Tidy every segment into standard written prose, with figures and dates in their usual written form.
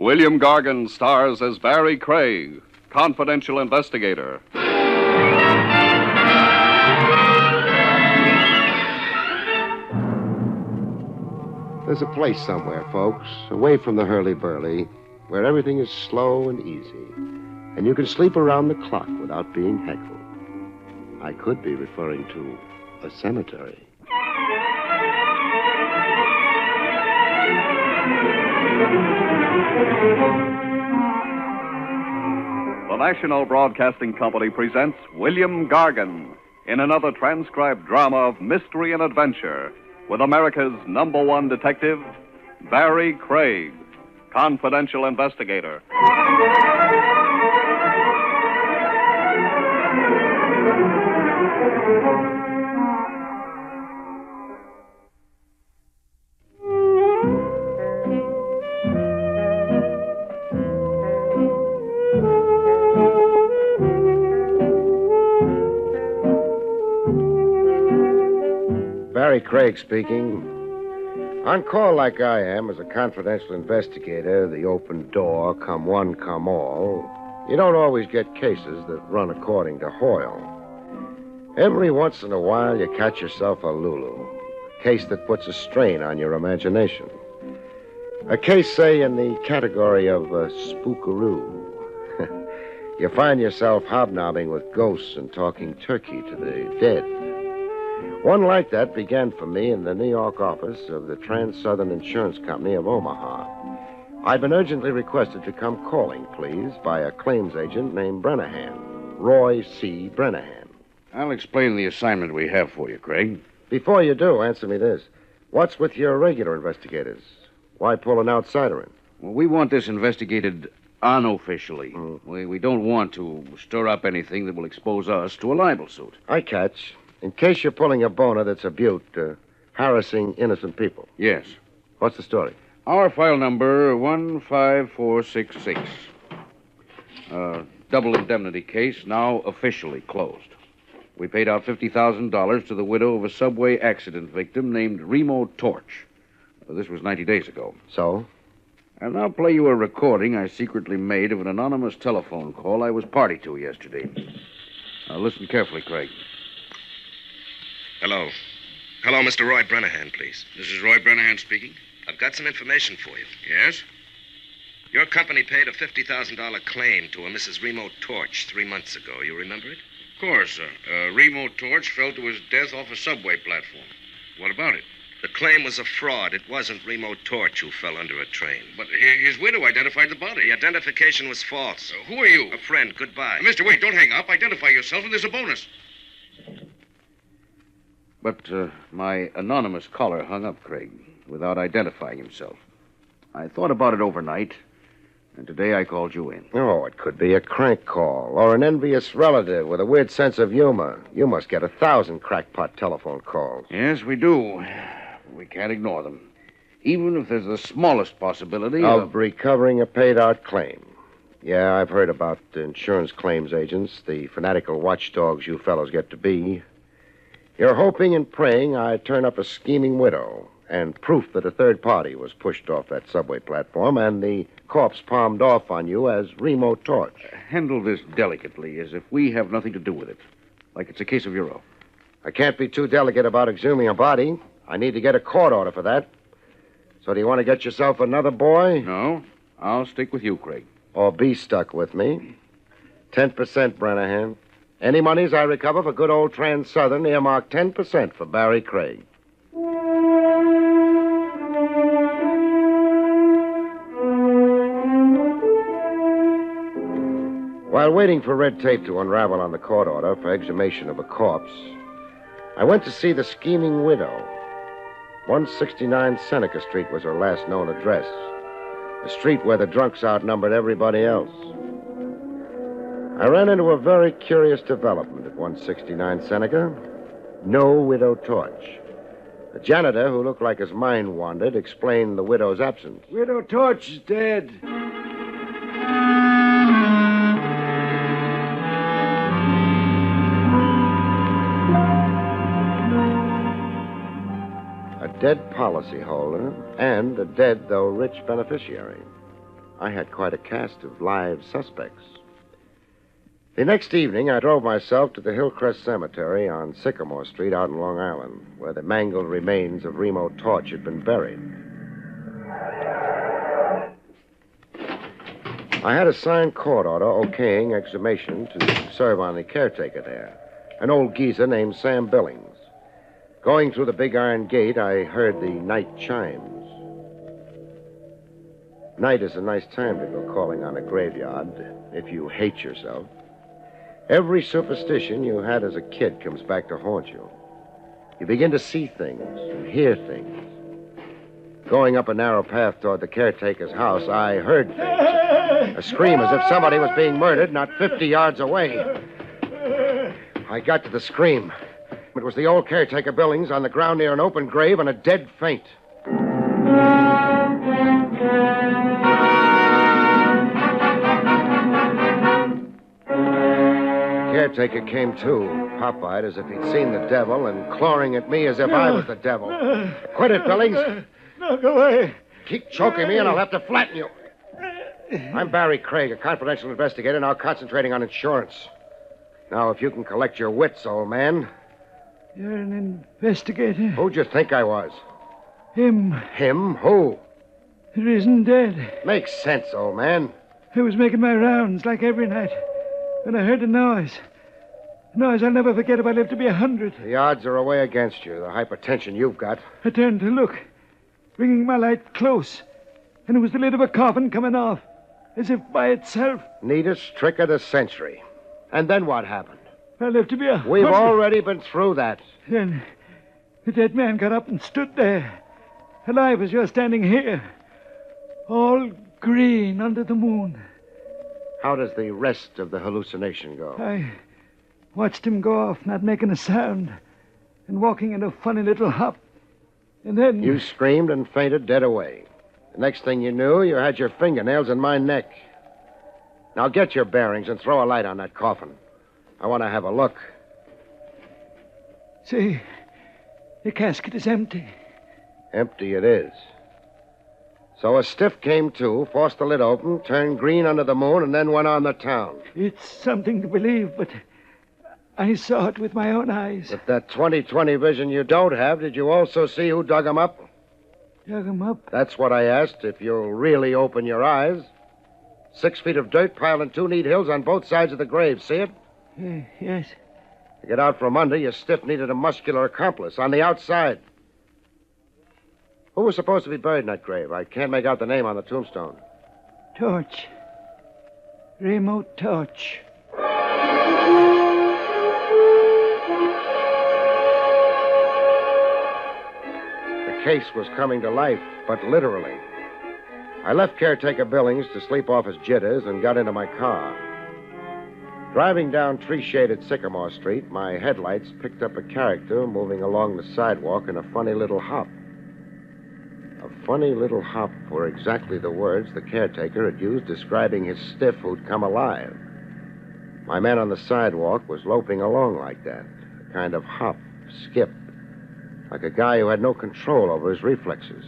William Gargan stars as Barrie Craig, confidential investigator. There's a place somewhere, folks, away from the hurly-burly, where everything is slow and easy, and you can sleep around the clock without being heckled. I could be referring to a cemetery. The National Broadcasting Company presents William Gargan in another transcribed drama of mystery and adventure with America's #1 detective, Barrie Craig, confidential investigator. Barrie Craig speaking. On call like I am as a confidential investigator, the open door, come one, come all, you don't always get cases that run according to Hoyle. Every once in a while, you catch yourself a Lulu, a case that puts a strain on your imagination. A case, say, in the category of spookaroo. You find yourself hobnobbing with ghosts and talking turkey to the dead. One like that began for me in the New York office of the Trans-Southern Insurance Company of Omaha. I'd been urgently requested to come calling, please, by a claims agent named Brennahan, Roy C. Brennahan. I'll explain the assignment we have for you, Craig. Before you do, answer me this. What's with your regular investigators? Why pull an outsider in? Well, we want this investigated unofficially. We don't want to stir up anything that will expose us to a libel suit. I catch. In case you're pulling a boner that's a butte, harassing innocent people. Yes. What's the story? Our file number 15466. Double indemnity case, now officially closed. We paid out $50,000 to the widow of a subway accident victim named Remo Torch. This was 90 days ago. So? I'll now play you a recording I secretly made of an anonymous telephone call I was party to yesterday. Now, listen carefully, Craig. Hello. Hello, Mr. Roy Brennahan, please. This is Roy Brennahan speaking. I've got some information for you. Yes? Your company paid a $50,000 claim to a Mrs. Remo Torch 3 months ago. You remember it? Of course. Remo Torch fell to his death off a subway platform. What about it? The claim was a fraud. It wasn't Remo Torch who fell under a train. But his widow identified the body. The identification was false. Who are you? A friend. Goodbye. Mister, wait, don't hang up. Identify yourself, and there's a bonus. But my anonymous caller hung up, Craig, without identifying himself. I thought about it overnight, and today I called you in. Oh, it could be a crank call or an envious relative with a weird sense of humor. You must get 1,000 crackpot telephone calls. Yes, we do. We can't ignore them. Even if there's the smallest possibility of recovering a paid-out claim. Yeah, I've heard about insurance claims agents, the fanatical watchdogs you fellows get to be. You're hoping and praying I turn up a scheming widow and proof that a third party was pushed off that subway platform and the corpse palmed off on you as Remo Torch. Handle this delicately, as if we have nothing to do with it. Like it's a case of your own. I can't be too delicate about exhuming a body. I need to get a court order for that. So do you want to get yourself another boy? No, I'll stick with you, Craig. Or be stuck with me. 10%, Brennahan. Any monies I recover for good old Trans-Southern, earmark 10% for Barrie Craig. While waiting for red tape to unravel on the court order for exhumation of a corpse, I went to see the scheming widow. 169 Seneca Street was her last known address. A street where the drunks outnumbered everybody else. I ran into a very curious development at 169 Seneca. No widow Torch. The janitor, who looked like his mind wandered, explained the widow's absence. Widow Torch is dead. A dead policyholder and a dead, though rich, beneficiary. I had quite a cast of live suspects. The next evening, I drove myself to the Hillcrest Cemetery on Sycamore Street out in Long Island, where the mangled remains of Remo Torch had been buried. I had a signed court order okaying exhumation to serve on the caretaker there, an old geezer named Sam Billings. Going through the big iron gate, I heard the night chimes. Night is a nice time to go calling on a graveyard if you hate yourself. Every superstition you had as a kid comes back to haunt you. You begin to see things and hear things. Going up a narrow path toward the caretaker's house, I heard things. A scream as if somebody was being murdered not 50 yards away. I got to the scream. It was the old caretaker Billings on the ground near an open grave and a dead faint. The caretaker came to, pop-eyed as if he'd seen the devil and clawing at me as if I was the devil. Quit it, Billings. No, go away. Keep choking me and I'll have to flatten you. I'm Barrie Craig, a confidential investigator, now concentrating on insurance. Now, if you can collect your wits, old man. You're an investigator? Who'd you think I was? Him. Him? Who? The reason dead. Makes sense, old man. I was making my rounds like every night when I heard a noise. A noise I'll never forget if I live to be 100. The odds are away against you, the hypertension you've got. I turned to look, bringing my light close, and it was the lid of a coffin coming off, as if by itself. Neatest trick of the century. And then what happened? I lived to be 100. We've already been through that. Then the dead man got up and stood there, alive as you're standing here, all green under the moon. How does the rest of the hallucination go? I watched him go off, not making a sound, and walking in a funny little hop. And then... You screamed and fainted dead away. The next thing you knew, you had your fingernails in my neck. Now get your bearings and throw a light on that coffin. I want to have a look. See, the casket is empty. Empty it is. So a stiff came to, forced the lid open, turned green under the moon, and then went on the town. It's something to believe, but I saw it with my own eyes. With that 20/20 vision you don't have, did you also see who dug him up? Dug him up? That's what I asked, if you'll really open your eyes. 6 feet of dirt piled in 2 neat hills on both sides of the grave. See it? Yes. To get out from under, your stiff needed a muscular accomplice on the outside. Who was supposed to be buried in that grave? I can't make out the name on the tombstone. Torch. Remo Torch. The case was coming to life, but literally. I left caretaker Billings to sleep off his jitters and got into my car. Driving down tree-shaded Sycamore Street, my headlights picked up a character moving along the sidewalk in a funny little hop. A funny little hop were exactly the words the caretaker had used describing his stiff who'd come alive. My man on the sidewalk was loping along like that, a kind of hop, skip, like a guy who had no control over his reflexes.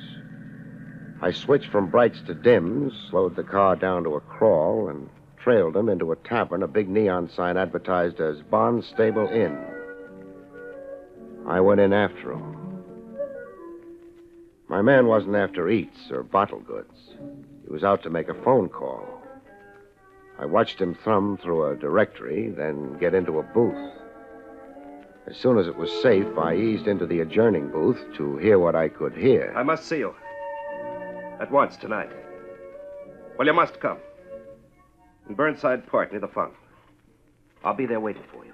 I switched from brights to dims, slowed the car down to a crawl, and trailed him into a tavern, a big neon sign advertised as Barnstable Inn. I went in after him. My man wasn't after eats or bottle goods. He was out to make a phone call. I watched him thumb through a directory, then get into a booth. As soon as it was safe, I eased into the adjourning booth to hear what I could hear. I must see you. At once, tonight. Well, you must come. In Burnside Park, near the fountain. I'll be there waiting for you.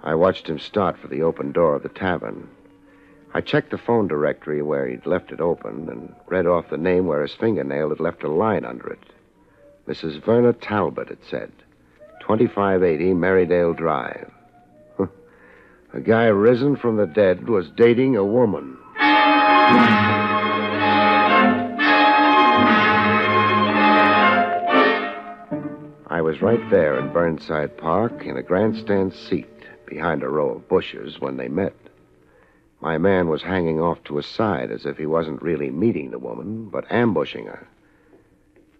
I watched him start for the open door of the tavern. I checked the phone directory where he'd left it open and read off the name where his fingernail had left a line under it. Mrs. Verna Talbot, it said. 2580 Marydale Drive. A guy risen from the dead was dating a woman. I was right there in Burnside Park in a grandstand seat behind a row of bushes when they met. My man was hanging off to his side as if he wasn't really meeting the woman, but ambushing her.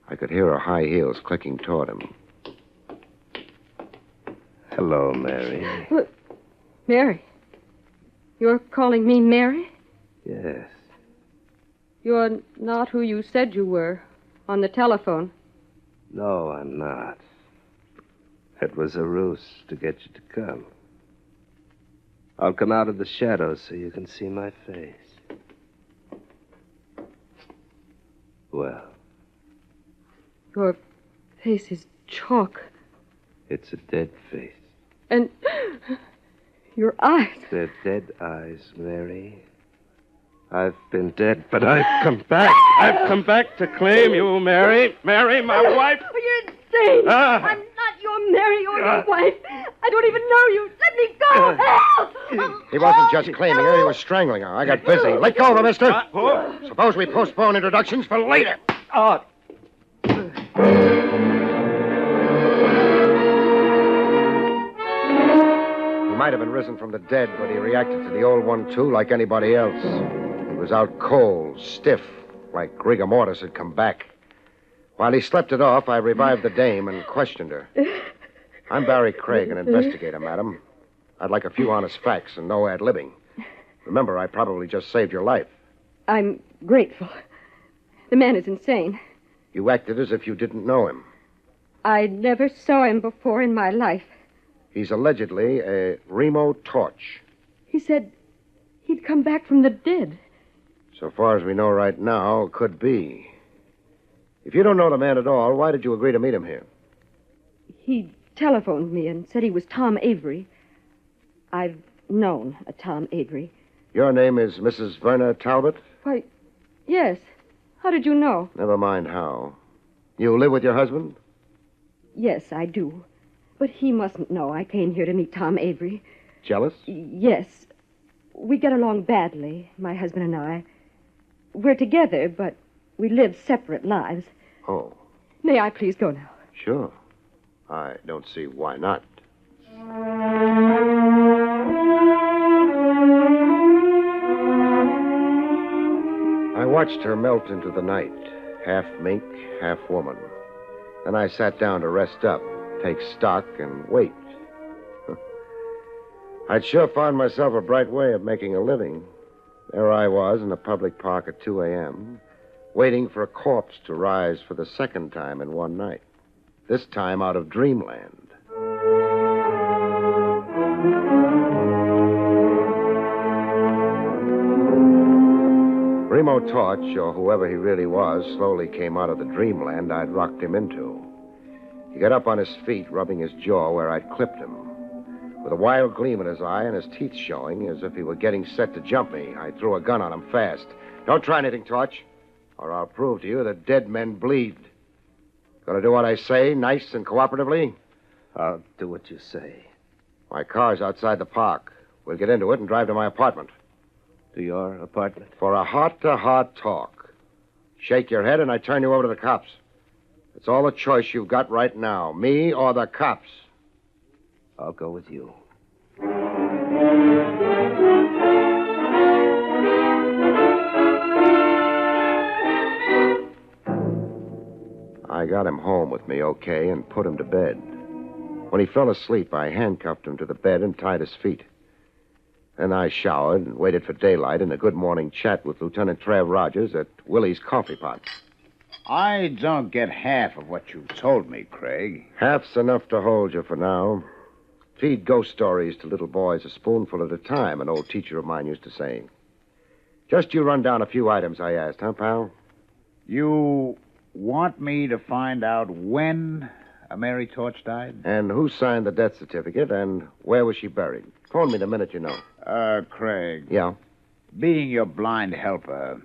I could hear her high heels clicking toward him. Hello, Mary. What? Mary? You're calling me Mary? Yes. You're not who you said you were on the telephone. No, I'm not. It was a ruse to get you to come. I'll come out of the shadows so you can see my face. Well, Your face is chalk. it's a dead face. And your eyes. They're dead eyes, Mary. I've been dead, but I've come back. I've come back to claim you, Mary. Mary, my wife. Oh, you're insane. I'm not your Mary or your wife. I don't even know you. Let me go. Help! He wasn't just claiming her, he was strangling her. I got busy. Let go of her, mister. Suppose we postpone introductions for later. He might have been risen from the dead, but he reacted to the old one, too, like anybody else. He was out cold, stiff, like rigor mortis had come back. While he slept it off, I revived the dame and questioned her. I'm Barrie Craig, an investigator, madam. I'd like a few honest facts and no ad-libbing. Remember, I probably just saved your life. I'm grateful. The man is insane. You acted as if you didn't know him. I never saw him before in my life. He's allegedly a Remo Torch. He said he'd come back from the dead. So far as we know right now, could be. If you don't know the man at all, why did you agree to meet him here? He telephoned me and said he was Tom Avery. I've known a Tom Avery. Your name is Mrs. Verna Talbot? Why, yes. How did you know? Never mind how. You live with your husband? Yes, I do. But he mustn't know I came here to meet Tom Avery. Jealous? Yes. We get along badly, my husband and I. We're together, but we live separate lives. Oh, May I please go now? sure. I don't see why not. I watched her melt into the night, half mink, half woman. Then I sat down to rest up, take stock, and wait. I'd sure found myself a bright way of making a living. There I was in a public park at 2 a.m., waiting for a corpse to rise for the second time in one night, this time out of dreamland. Remo Torch, or whoever he really was, slowly came out of the dreamland I'd rocked him into. He got up on his feet, rubbing his jaw where I'd clipped him. With a wild gleam in his eye and his teeth showing, as if he were getting set to jump me, I threw a gun on him fast. Don't try anything, Torch, or I'll prove to you that dead men bleed. Gonna do what I say, nice and cooperatively? I'll do what you say. My car's outside the park. We'll get into it and drive to my apartment. To your apartment? For a heart-to-heart talk. Shake your head and I turn you over to the cops. It's all the choice you've got right now, me or the cops. I'll go with you. I got him home with me okay and put him to bed. When he fell asleep, I handcuffed him to the bed and tied his feet. Then I showered and waited for daylight and a good morning chat with Lieutenant Trav Rogers at Willie's Coffee Pot. I don't get half of what you told me, Craig. Half's enough to hold you for now. Feed ghost stories to little boys a spoonful at a time, an old teacher of mine used to say. Just you run down a few items I asked, huh, pal? You want me to find out when Mary Torch died? And who signed the death certificate, and where was she buried? Phone me the minute you know. Craig. Yeah? Being your blind helper,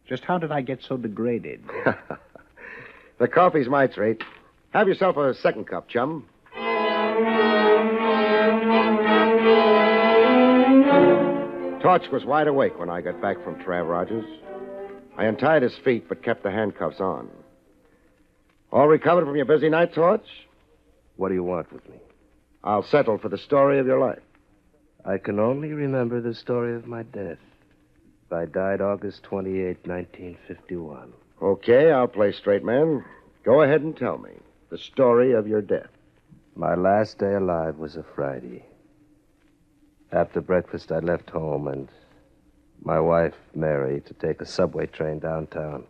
just how did I get so degraded? The coffee's my treat. Have yourself a second cup, chum. Torch was wide awake when I got back from Trav Rogers. I untied his feet, but kept the handcuffs on. All recovered from your busy night, Torch? What do you want with me? I'll settle for the story of your life. I can only remember the story of my death. I died August 28, 1951. Okay, I'll play straight man. Go ahead and tell me the story of your death. My last day alive was a Friday. After breakfast, I left home and my wife, Mary, to take a subway train downtown.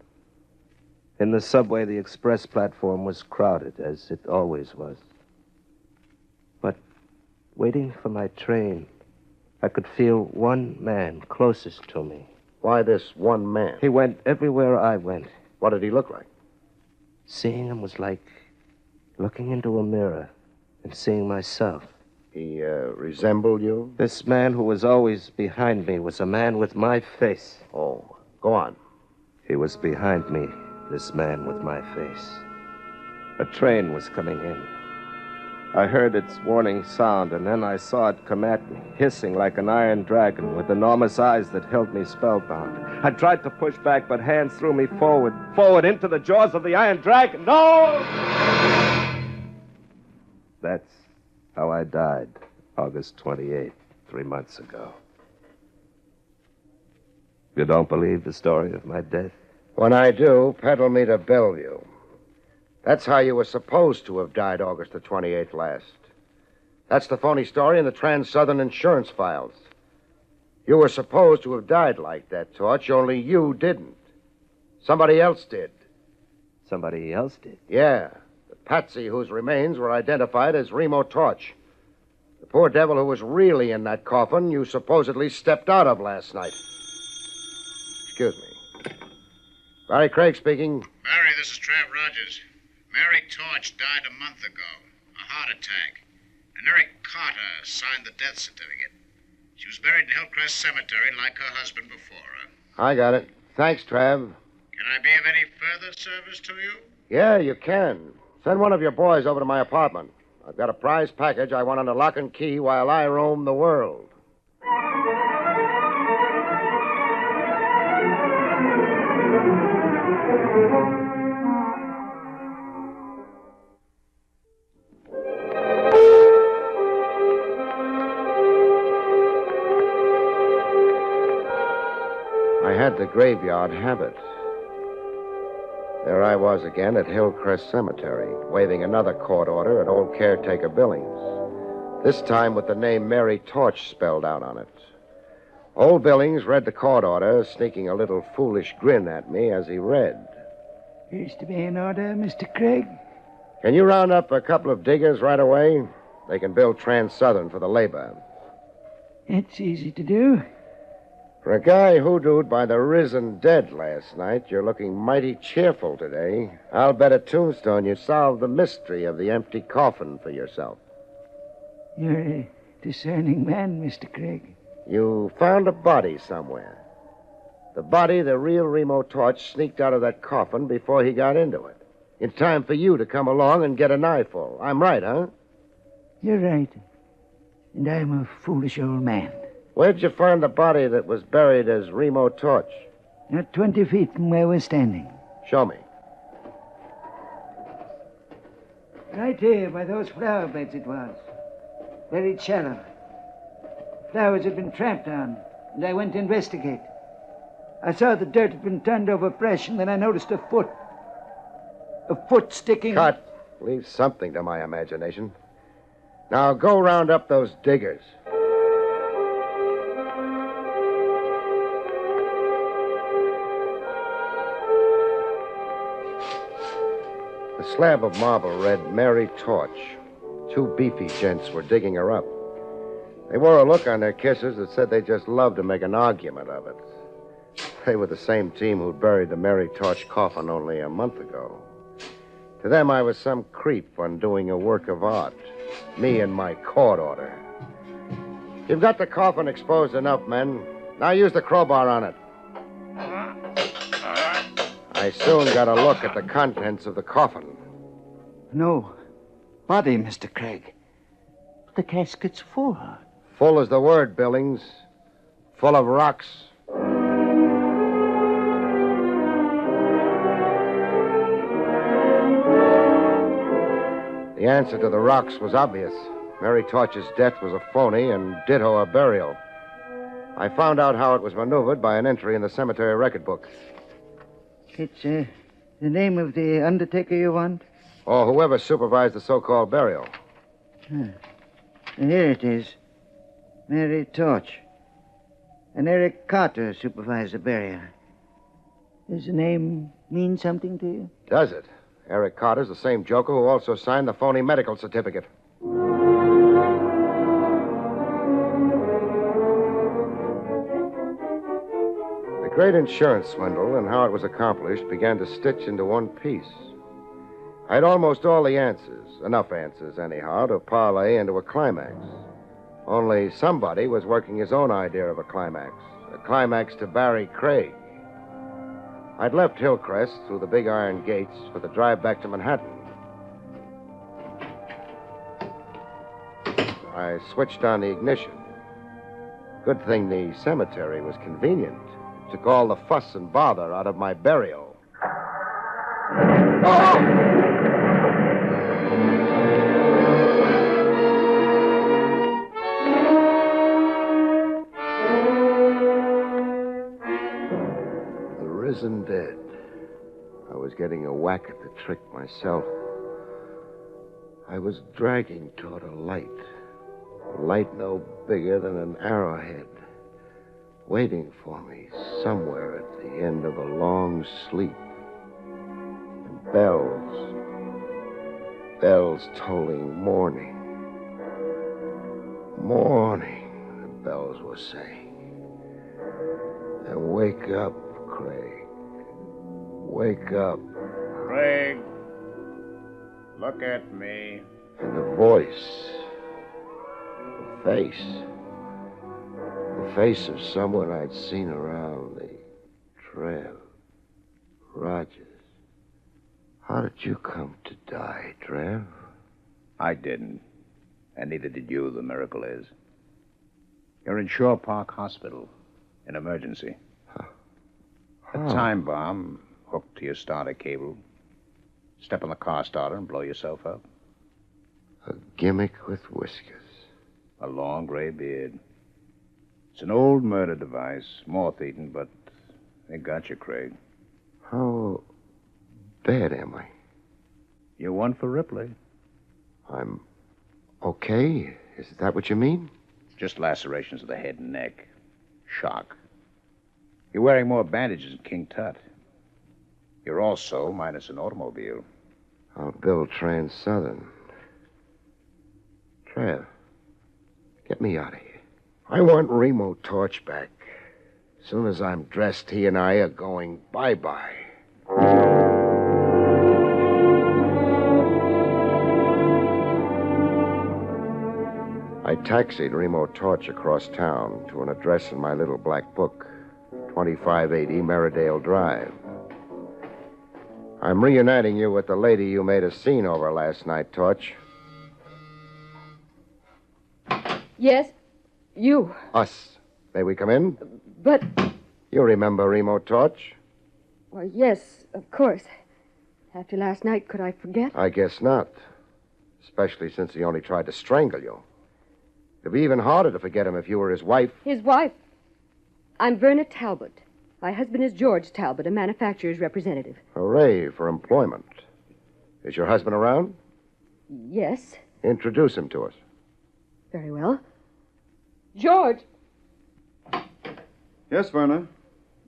In the subway, the express platform was crowded, as it always was. But waiting for my train, I could feel one man closest to me. Why this one man? He went everywhere I went. What did he look like? Seeing him was like looking into a mirror and seeing myself. He resembled you? This man who was always behind me was a man with my face. Oh, go on. He was behind me, this man with my face. A train was coming in. I heard its warning sound, and then I saw it come at me, hissing like an iron dragon with enormous eyes that held me spellbound. I tried to push back, but hands threw me forward into the jaws of the iron dragon. No! That's how I died, August 28th, 3 months ago. You don't believe the story of my death? When I do, peddle me to Bellevue. That's how you were supposed to have died August the 28th last. That's the phony story in the Trans-Southern insurance files. You were supposed to have died like that, Torch, only you didn't. Somebody else did. Somebody else did? Yeah. The patsy whose remains were identified as Remo Torch. The poor devil who was really in that coffin you supposedly stepped out of last night. Excuse me. Barrie Craig speaking. Barry, this is Trav Rogers. Mary Torch died a month ago. A heart attack. And Eric Carter signed the death certificate. She was buried in Hillcrest Cemetery like her husband before her. I got it. Thanks, Trav. Can I be of any further service to you? Yeah, you can. Send one of your boys over to my apartment. I've got a prize package I want under lock and key while I roam the world. I had the graveyard habit. There I was again at Hillcrest Cemetery, waving another court order at old caretaker Billings. This time with the name Mary Torch spelled out on it. Old Billings read the court order, sneaking a little foolish grin at me as he read. Is to be an order, Mr. Craig? Can you round up a couple of diggers right away? They can build Trans-Southern for the labor. It's easy to do. For a guy hoodooed by the risen dead last night, you're looking mighty cheerful today. I'll bet a tombstone you solved the mystery of the empty coffin for yourself. You're a discerning man, Mr. Craig. You found a body somewhere. The body the real Remo Torch sneaked out of that coffin before he got into it. In time for you to come along and get an eyeful. I'm right, huh? You're right. And I'm a foolish old man. Where'd you find the body that was buried as Remo Torch? Not 20 feet from where we're standing. Show me. Right here, by those flower beds it was. Buried shallow. Flowers had been tramped on, and I went to investigate. I saw the dirt had been turned over fresh, and then I noticed a foot. A foot sticking... Cut. Leave something to my imagination. Now go round up those diggers. The slab of marble read Mary Torch. Two beefy gents were digging her up. They wore a look on their kisses that said they just loved to make an argument of it. They were the same team who buried the Mary Torch coffin only a month ago. To them, I was some creep undoing a work of art. Me and my court order. You've got the coffin exposed enough, men. Now use the crowbar on it. I soon got a look at the contents of the coffin. No. Body, Mr. Craig. But the casket's full. Full is the word, Billings. Full of rocks. The answer to the rocks was obvious. Mary Torch's death was a phony and ditto her burial. I found out how it was maneuvered by an entry in the cemetery record book. It's the name of the undertaker you want? Or whoever supervised the so-called burial. Here it is. Mary Torch. And Eric Carter supervised the burial. Does the name mean something to you? Does it? Eric Carter's the same joker who also signed the phony medical certificate. The great insurance swindle and how it was accomplished began to stitch into one piece. I had almost all the answers, enough answers anyhow, to parlay into a climax. Only somebody was working his own idea of a climax to Barrie Craig. I'd left Hillcrest through the big iron gates for the drive back to Manhattan. I switched on the ignition. Good thing the cemetery was convenient. It took all the fuss and bother out of my burial. Oh! Risen dead. I was getting a whack at the trick myself. I was dragging toward a light no bigger than an arrowhead, waiting for me somewhere at the end of a long sleep. And bells tolling morning, the bells were saying. And wake up, Craig. Wake up. Craig, look at me. And the voice. The face of someone I'd seen around the trail. Rogers. How did you come to die, Trev? I didn't. And neither did you, the miracle is. You're in Shore Park Hospital. In emergency. A time bomb hooked to your starter cable. Step on the car starter and blow yourself up. A gimmick with whiskers. A long gray beard. It's an old murder device, moth-eaten, but they got you, Craig. How bad am I? You're one for Ripley. I'm okay? Is that what you mean? Just lacerations of the head and neck. Shock. You're wearing more bandages than King Tut. You're also minus an automobile. I'll build Trans-Southern. Trev, get me out of here. I want Remo Torch back. As soon as I'm dressed, he and I are going bye-bye. I taxied Remo Torch across town to an address in my little black book, 2580 Meridale Drive. I'm reuniting you with the lady you made a scene over last night, Torch. Yes, you. Us. May we come in? But, You remember Remo Torch? well, yes, of course. After last night, could I forget? I guess not. Especially since he only tried to strangle you. It'd be even harder to forget him if you were his wife. His wife. I'm Verna Talbot. My husband is George Talbot, a manufacturer's representative. Hooray for employment. Is your husband around? Yes. Introduce him to us. Very well. George, Yes, Verna.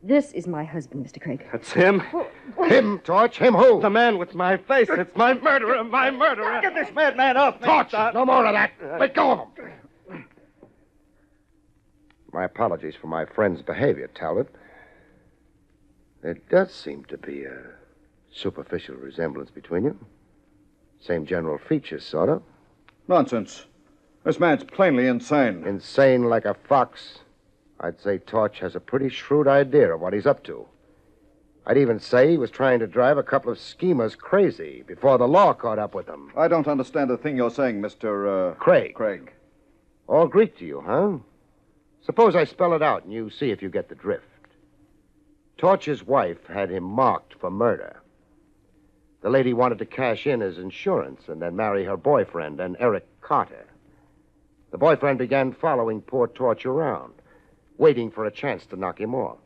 this is my husband, Mr. Craig. That's him. Him, Torch? Him who? The man with my face. It's my murderer. My murderer. Get this madman off me. Torch! No more of that. Let go of him. My apologies for my friend's behavior, Talbot. There does seem to be a superficial resemblance between you. Same general features, sort of. Nonsense. This man's plainly insane. Insane like a fox. I'd say Torch has a pretty shrewd idea of what he's up to. I'd even say he was trying to drive a couple of schemers crazy before the law caught up with them. I don't understand a thing you're saying, Mr. Craig. Craig. All Greek to you, huh? Suppose I spell it out and you see if you get the drift. Torch's wife had him marked for murder. The lady wanted to cash in his insurance and then marry her boyfriend, and Eric Carter. The boyfriend began following poor Torch around, waiting for a chance to knock him off.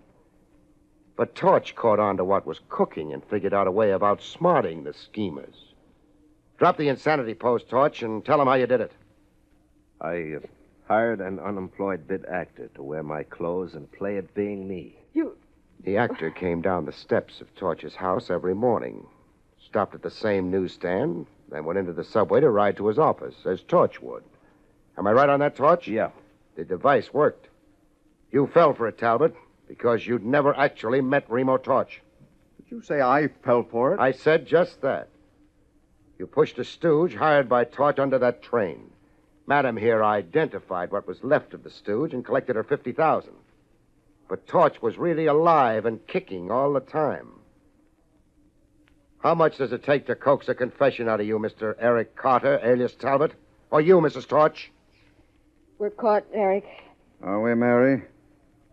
But Torch caught on to what was cooking and figured out a way of outsmarting the schemers. Drop the insanity pose, Torch, and tell them how you did it. I hired an unemployed bit actor to wear my clothes and play at being me. The actor came down the steps of Torch's house every morning, stopped at the same newsstand, then went into the subway to ride to his office, as Torch would. Am I right on that, Torch? Yeah. The device worked. You fell for it, Talbot, because you'd never actually met Remo Torch. Did you say I fell for it? I said just that. You pushed a stooge hired by Torch under that train. Madam here identified what was left of the stooge and collected her $50,000. But Torch was really alive and kicking all the time. How much does it take to coax a confession out of you, Mr. Eric Carter, alias Talbot? Or you, Mrs. Torch? We're caught, Eric. Are we, Mary?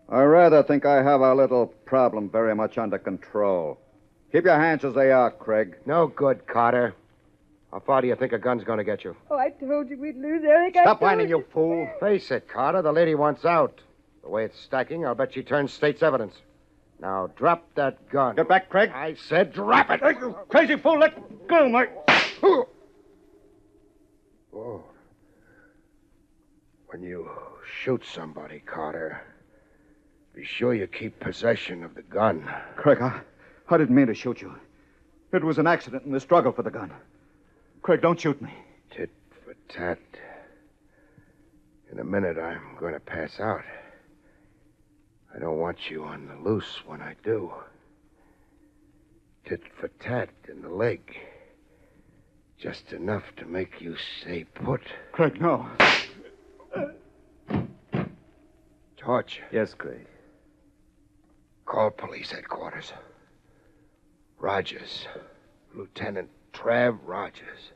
I rather think I have our little problem very much under control. Keep your hands as they are, Craig. No good, Carter. How far do you think a gun's going to get you? Oh, I told you we'd lose, Eric. Stop whining, you fool. Face it, Carter. The lady wants out. The way it's stacking, I'll bet she turns state's evidence. Now, drop that gun. Get back, Craig. I said drop it. You crazy fool, let go, Mike. Oh. When you shoot somebody, Carter, be sure you keep possession of the gun. Craig, I didn't mean to shoot you. It was an accident in the struggle for the gun. Craig, don't shoot me. Tit for tat. In a minute, I'm going to pass out. I don't want you on the loose when I do. Tit for tat in the leg. Just enough to make you stay put. Craig, no. Torch. Yes, Craig. Call police headquarters. Rogers. Lieutenant Trav Rogers.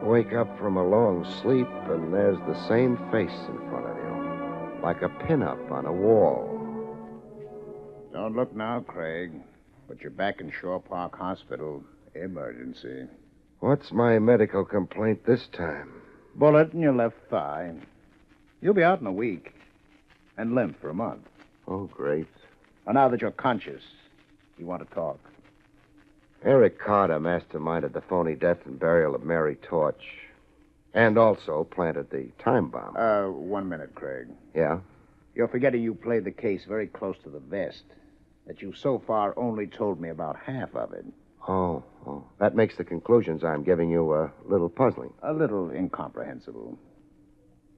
Wake up from a long sleep, and there's the same face in front of you, like a pin-up on a wall. Don't look now, Craig, but you're back in Shore Park Hospital. Emergency. What's my medical complaint this time? Bullet in your left thigh. You'll be out in a week, and limp for a month. Oh, great. Well, now that you're conscious, you want to talk. Eric Carter masterminded the phony death and burial of Mary Torch, and also planted the time bomb. 1 minute, Craig. Yeah? You're forgetting you played the case very close to the vest, that you so far only told me about half of it. Oh. That makes the conclusions I'm giving you a little puzzling. A little incomprehensible.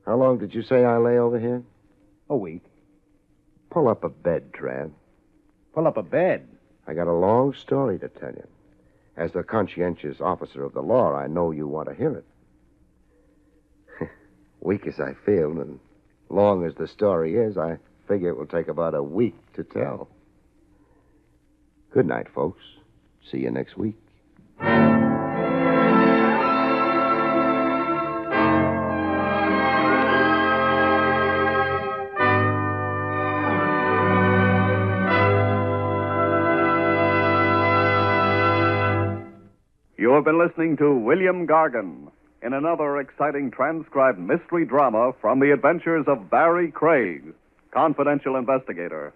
How long did you say I lay over here? A week. Pull up a bed, Trav. Pull up a bed? I got a long story to tell you. As the conscientious officer of the law, I know you want to hear it. Weak as I feel, and long as the story is, I figure it will take about a week to tell. Good night, folks. See you next week. You have been listening to William Gargan in another exciting transcribed mystery drama from the adventures of Barrie Craig, confidential investigator.